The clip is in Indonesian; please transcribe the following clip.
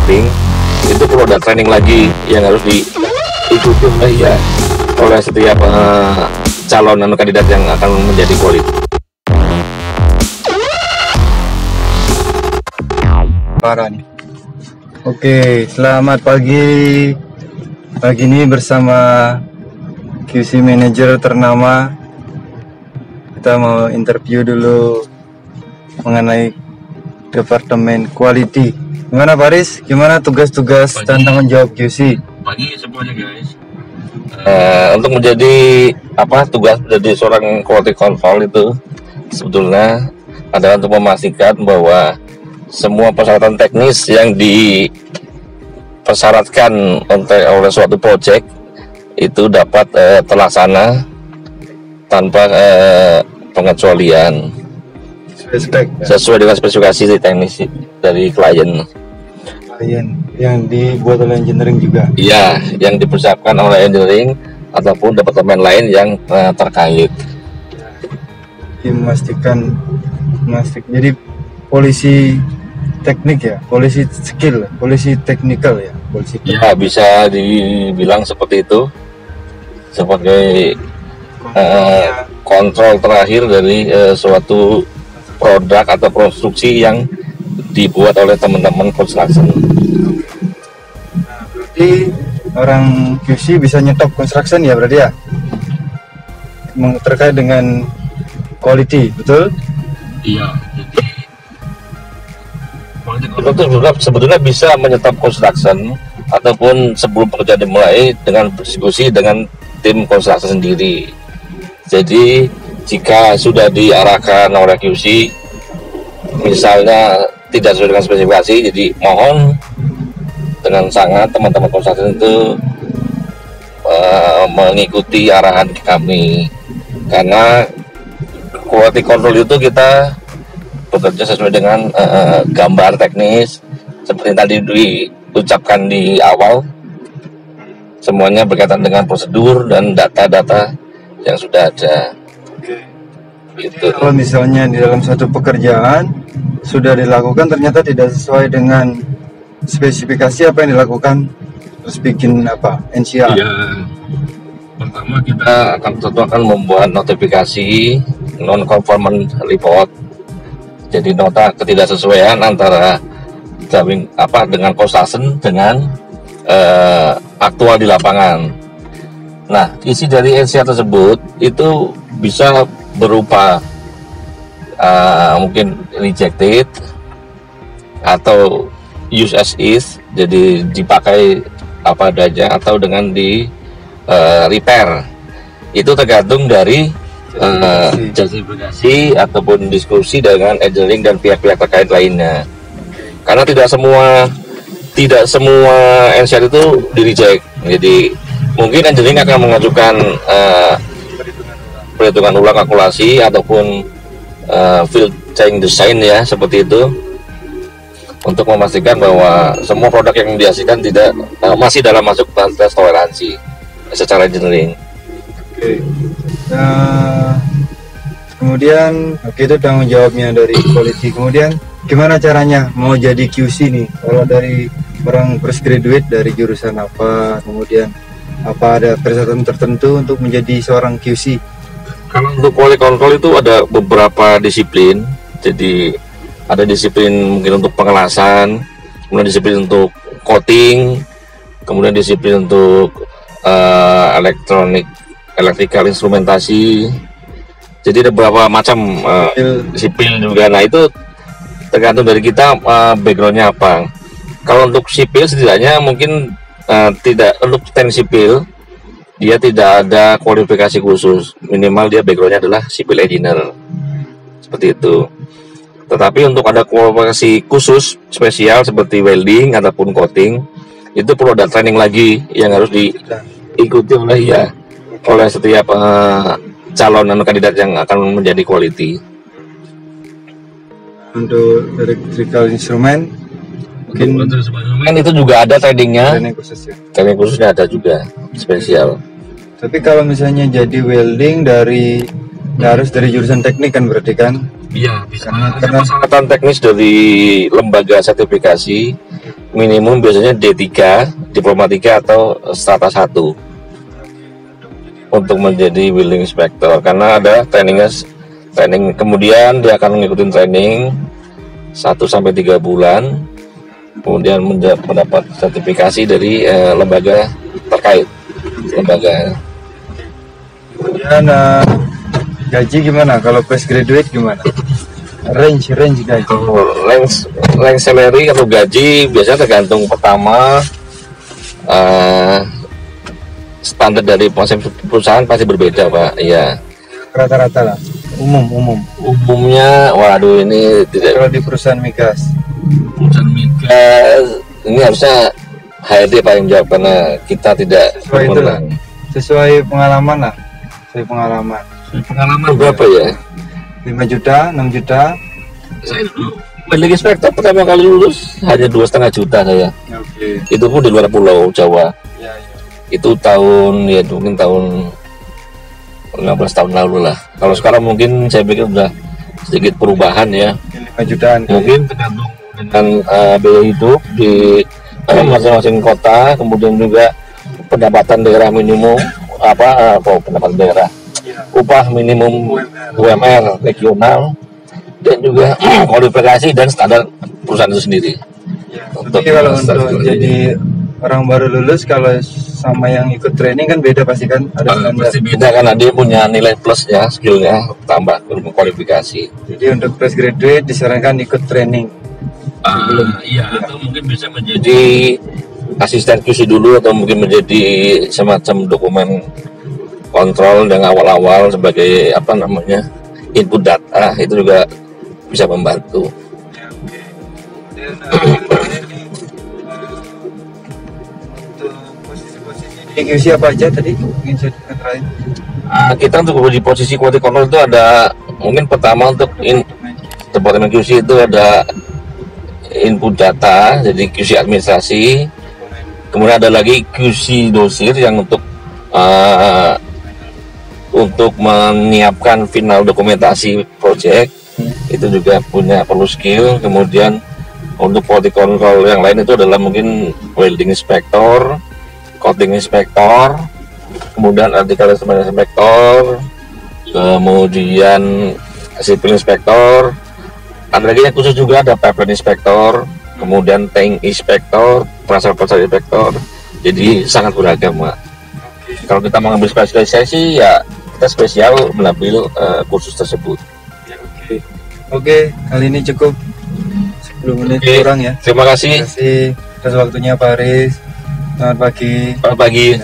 coating, itu perlu ada training lagi yang harus diikuti oleh setiap calon kandidat yang akan menjadi quality. Parah nih. Oke, selamat pagi. Pagi ini bersama QC Manager ternama. Kita mau interview dulu mengenai Departemen Quality. Gimana Paris? Gimana tugas-tugas dan tanggung jawab QC? Pagi semuanya guys. Untuk menjadi tugas menjadi seorang quality control itu sebetulnya adalah untuk memastikan bahwa semua persyaratan teknis yang dipersyaratkan oleh suatu project itu dapat terlaksana tanpa pengecualian sesuai dengan spesifikasi teknis dari klien yang dibuat oleh engineering juga. Iya, yang dipersiapkan oleh engineering ataupun departemen lain yang terkait. Memastikan jadi polisi teknik ya, polisi skill, polisi technical ya, polisi. Ya, bisa dibilang seperti itu, sebagai kontrol terakhir dari suatu produk atau konstruksi yang dibuat oleh teman-teman construction. Berarti orang QC bisa nyetop construction ya berarti ya, terkait dengan quality, betul? Iya. Itu sebetulnya bisa menyetop construction ataupun sebelum pekerjaan dimulai dengan berdiskusi dengan tim construction sendiri. Jadi jika sudah diarahkan oleh QC misalnya tidak sesuai dengan spesifikasi, jadi mohon dengan sangat teman-teman construction itu mengikuti arahan kami, karena quality control itu kita bekerja sesuai dengan gambar teknis seperti tadi diucapkan di awal, semuanya berkaitan dengan prosedur dan data-data yang sudah ada. Gitu. Kalau misalnya di dalam satu pekerjaan sudah dilakukan ternyata tidak sesuai dengan spesifikasi apa yang dilakukan, terus bikin NCA? Iya. Pertama kita akan membuat notifikasi non-conformance report. Jadi nota ketidaksesuaian antara dengan construction dengan aktual di lapangan. Nah, isi dari NCA tersebut itu bisa berupa mungkin rejected atau use as is, jadi dipakai apa adanya, atau dengan di repair. Itu tergantung dari justifikasi ataupun diskusi dengan engineering dan pihak-pihak terkait lainnya. Karena tidak semua NCR itu di reject. Jadi mungkin engineering akan mengajukan perhitungan ulang kalkulasi ataupun field change design ya, seperti itu, untuk memastikan bahwa semua produk yang dihasilkan tidak masih dalam masuk batas toleransi secara engineering. Oke. Kemudian itu tanggung jawabnya dari quality. Kemudian gimana caranya mau jadi QC nih? Kalau dari orang fresh graduate dari jurusan apa, kemudian apa ada persyaratan tertentu untuk menjadi seorang QC? Kalau untuk quality control itu ada beberapa disiplin. Jadi ada disiplin mungkin untuk pengelasan, kemudian disiplin untuk coating, kemudian disiplin untuk electrical instrumentasi. Jadi ada beberapa macam sipil juga. Nah, itu tergantung dari kita backgroundnya apa. Kalau untuk sipil setidaknya mungkin tidak, untuk teknik sipil dia tidak ada kualifikasi khusus, minimal dia backgroundnya adalah civil engineer, seperti itu. Tetapi untuk ada kualifikasi khusus spesial seperti welding ataupun coating, itu perlu ada training lagi yang harus diikuti oleh setiap calon kandidat yang akan menjadi quality. Untuk electrical instrument mungkin itu juga ada trainingnya, training khususnya ada juga spesial. Tapi kalau misalnya jadi welding harus dari jurusan teknik kan berarti kan? Iya, bisa. Karena persyaratan teknis dari lembaga sertifikasi minimum biasanya D3, Diplomatika atau Strata 1 untuk menjadi building inspector, karena ada training kemudian dia akan mengikuti training 1-3 bulan, kemudian mendapat sertifikasi dari lembaga terkait. Kemudian gaji gimana kalau fresh graduate, gimana range gaji? Range salary atau gaji biasanya tergantung, pertama standar dari perusahaan pasti berbeda Pak. Iya, Rata-rata lah, umumnya waduh ini tidak. Kalau di perusahaan migas Ini harusnya HRD Pak yang jawab, karena kita tidak sesuai itulah, sesuai pengalaman lah. Pengalaman berapa ya? 5 juta, 6 juta. Saya dulu building inspector pertama kali lulus hanya 2,5 juta saya. Oke. Itu pun di luar Pulau Jawa. Ya. Itu mungkin tahun 15 tahun lalu lah. Kalau sekarang mungkin saya pikir udah sedikit perubahan ya. 5 jutaan. Mungkin tergantung dengan biaya hidup di masing-masing kota, kemudian juga pendapatan daerah minimum pendapatan daerah, upah minimum UMR regional, dan juga kualifikasi dan standar perusahaan itu sendiri. Tapi kalau untuk jadi orang baru lulus, kalau sama yang ikut training kan beda pasti kan, ada standar. Pasti beda karena dia punya nilai plus ya, skillnya tambah kualifikasi. Jadi untuk fresh graduate disarankan ikut training. Iya, atau mungkin bisa menjadi asisten QC dulu, atau mungkin menjadi semacam dokumen kontrol yang awal-awal sebagai input data, itu juga bisa membantu. Di QC apa aja tadi mungkin saya terakhir? Kita untuk di posisi quality control itu ada, mungkin pertama untuk departemen QC itu ada input data, jadi QC administrasi. Kemudian ada lagi QC dosir yang untuk menyiapkan final dokumentasi project, itu juga perlu skill. Kemudian untuk quality control yang lain itu adalah mungkin welding inspector, coating inspector, kemudian artikel inspector, kemudian civil inspector. Ada lagi yang khusus juga, ada pipeline inspector, kemudian tank inspector, pressure inspector. Jadi sangat beragam Pak. Kalau kita mengambil spesialisasi ya kita spesial mengambil kursus tersebut. Oke, kali ini cukup 10 menit kurang ya. Terima kasih. Terima kasih atas waktunya Pak Haris. Selamat pagi. Selamat pagi.